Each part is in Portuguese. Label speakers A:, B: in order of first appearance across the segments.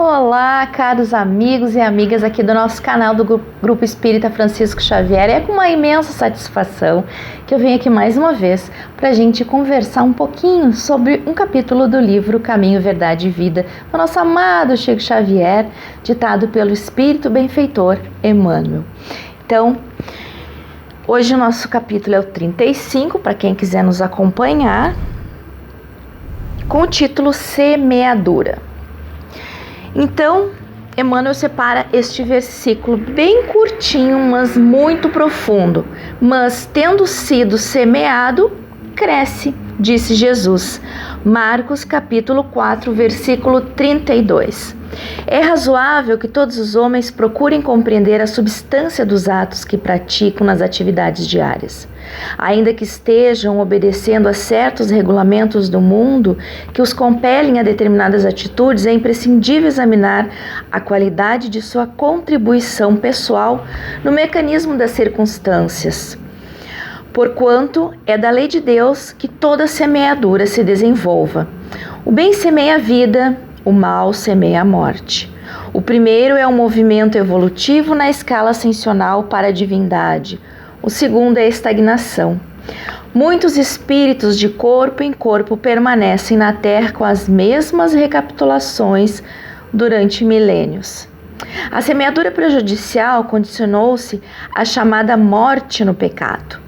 A: Olá, caros amigos e amigas aqui do nosso canal do Grupo Espírita Francisco Xavier. É com uma imensa satisfação que eu venho aqui mais uma vez para a gente conversar um pouquinho sobre um capítulo do livro Caminho, Verdade e Vida, do nosso amado Chico Xavier, ditado pelo Espírito Benfeitor Emmanuel. Então, hoje o nosso capítulo é o 35, para quem quiser nos acompanhar, com o título Semeadura. Então, Emmanuel separa este versículo bem curtinho, mas muito profundo. Mas, tendo sido semeado, cresce, disse Jesus. Marcos capítulo 4, versículo 32. É razoável que todos os homens procurem compreender a substância dos atos que praticam nas atividades diárias. Ainda que estejam obedecendo a certos regulamentos do mundo que os compelem a determinadas atitudes, é imprescindível examinar a qualidade de sua contribuição pessoal no mecanismo das circunstâncias. Porquanto é da lei de Deus que toda semeadura se desenvolva. O bem semeia a vida, o mal semeia a morte. O primeiro é um movimento evolutivo na escala ascensional para a divindade. O segundo é a estagnação. Muitos espíritos de corpo em corpo permanecem na Terra com as mesmas recapitulações durante milênios. A semeadura prejudicial condicionou-se à chamada morte no pecado.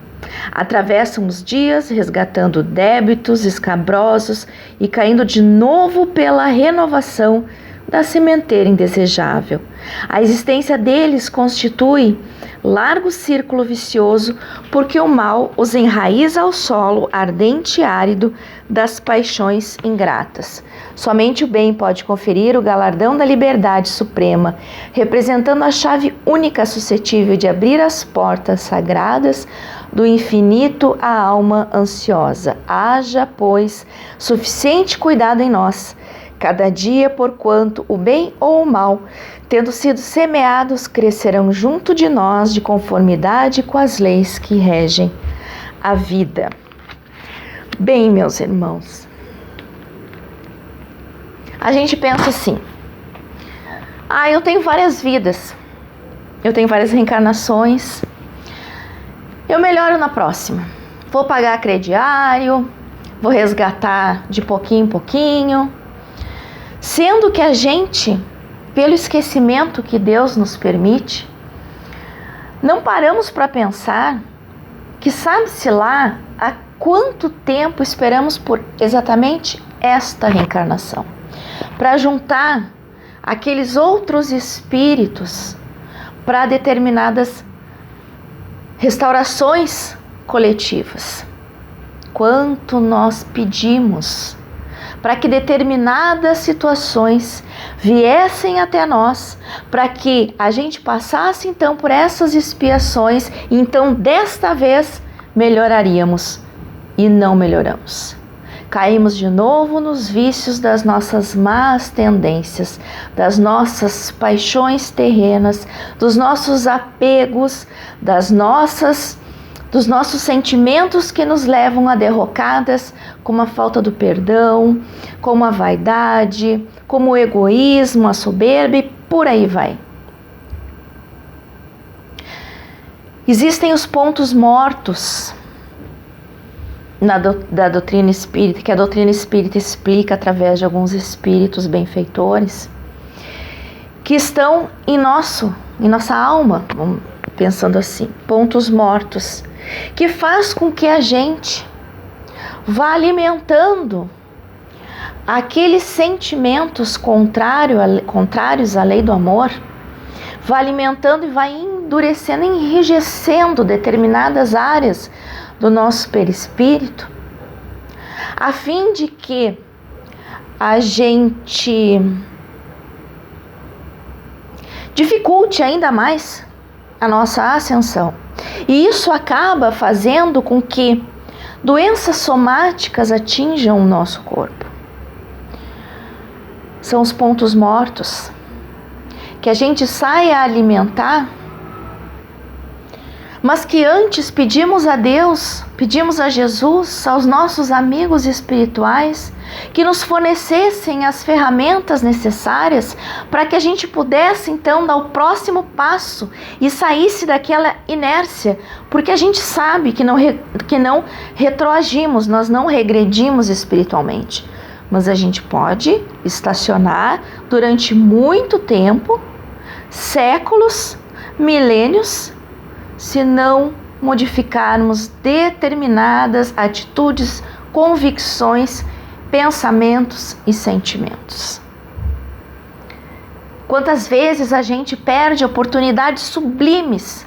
A: Atravessam os dias resgatando débitos escabrosos e caindo de novo pela renovação da sementeira indesejável. A existência deles constitui largo círculo vicioso, porque o mal os enraiza ao solo ardente e árido das paixões ingratas. Somente o bem pode conferir o galardão da liberdade suprema, representando a chave única suscetível de abrir as portas sagradas do infinito à alma ansiosa. Haja, pois, suficiente cuidado em nós, cada dia, porquanto o bem ou o mal, tendo sido semeados, crescerão junto de nós de conformidade com as leis que regem a vida. Bem, meus irmãos, a gente pensa assim: eu tenho várias vidas, eu tenho várias reencarnações, eu melhoro na próxima, vou pagar crediário, vou resgatar de pouquinho em pouquinho, sendo que a gente, pelo esquecimento que Deus nos permite, não paramos para pensar que sabe-se lá há quanto tempo esperamos por exatamente esta reencarnação, para juntar aqueles outros espíritos para determinadas restaurações coletivas. Quanto nós pedimos para que determinadas situações viessem até nós, para que a gente passasse então por essas expiações, e então desta vez melhoraríamos, e não melhoramos. Caímos de novo nos vícios das nossas más tendências, das nossas paixões terrenas, dos nossos apegos, dos nossos sentimentos que nos levam a derrocadas, como a falta do perdão, como a vaidade, como o egoísmo, a soberba e por aí vai. Existem os pontos mortos da doutrina espírita, que a doutrina espírita explica através de alguns espíritos benfeitores, que estão em nossa alma, pensando assim, pontos mortos, que faz com que a gente vá alimentando aqueles sentimentos contrários à lei do amor, vá alimentando e vai endurecendo, enrijecendo determinadas áreas do nosso perispírito, a fim de que a gente dificulte ainda mais a nossa ascensão. E isso acaba fazendo com que doenças somáticas atinjam o nosso corpo. São os pontos mortos que a gente sai a alimentar mas que antes pedimos a Deus, pedimos a Jesus, aos nossos amigos espirituais, que nos fornecessem as ferramentas necessárias para que a gente pudesse então dar o próximo passo e saísse daquela inércia, porque a gente sabe que não retroagimos, nós não regredimos espiritualmente, mas a gente pode estacionar durante muito tempo, séculos, milênios, se não modificarmos determinadas atitudes, convicções, pensamentos e sentimentos. Quantas vezes a gente perde oportunidades sublimes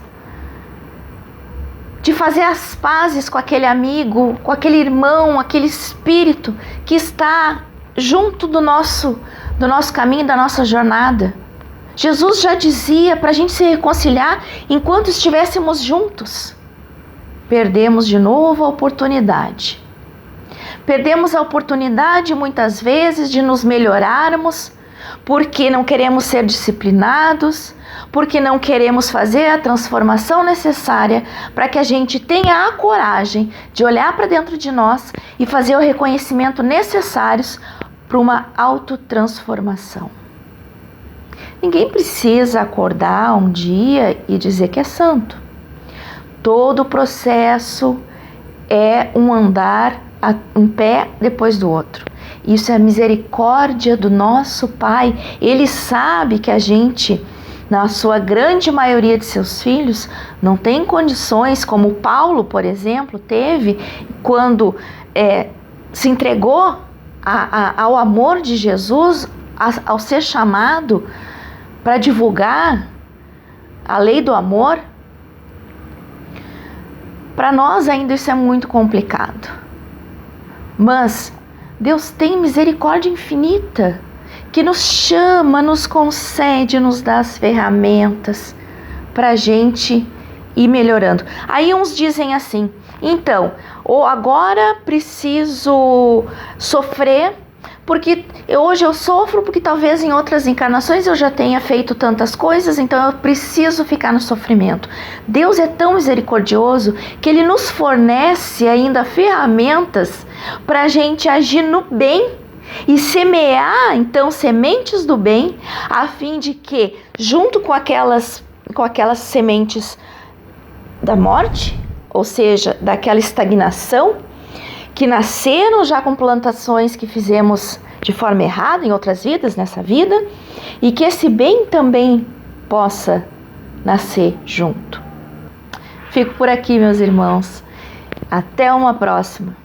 A: de fazer as pazes com aquele amigo, com aquele irmão, aquele espírito que está junto do nosso caminho, da nossa jornada. Jesus já dizia para a gente se reconciliar enquanto estivéssemos juntos. Perdemos de novo a oportunidade. Perdemos a oportunidade muitas vezes de nos melhorarmos, porque não queremos ser disciplinados, porque não queremos fazer a transformação necessária para que a gente tenha a coragem de olhar para dentro de nós e fazer o reconhecimento necessário para uma autotransformação. Ninguém precisa acordar um dia e dizer que é santo. Todo o processo é um andar um pé depois do outro. Isso é a misericórdia do nosso Pai. Ele sabe que a gente, na sua grande maioria de seus filhos, não tem condições, como Paulo, por exemplo, teve quando se entregou ao amor de Jesus, ao ser chamado para divulgar a lei do amor. Para nós ainda isso é muito complicado. Mas Deus tem misericórdia infinita, que nos chama, nos concede, nos dá as ferramentas para a gente ir melhorando. Aí uns dizem assim, então, ou agora preciso sofrer, porque hoje eu sofro, porque talvez em outras encarnações eu já tenha feito tantas coisas, então eu preciso ficar no sofrimento. Deus é tão misericordioso que Ele nos fornece ainda ferramentas para a gente agir no bem e semear, então, sementes do bem, a fim de que, junto com aquelas sementes da morte, ou seja, daquela estagnação, que nasceram já com plantações que fizemos de forma errada em outras vidas, nessa vida, e que esse bem também possa nascer junto. Fico por aqui, meus irmãos. Até uma próxima.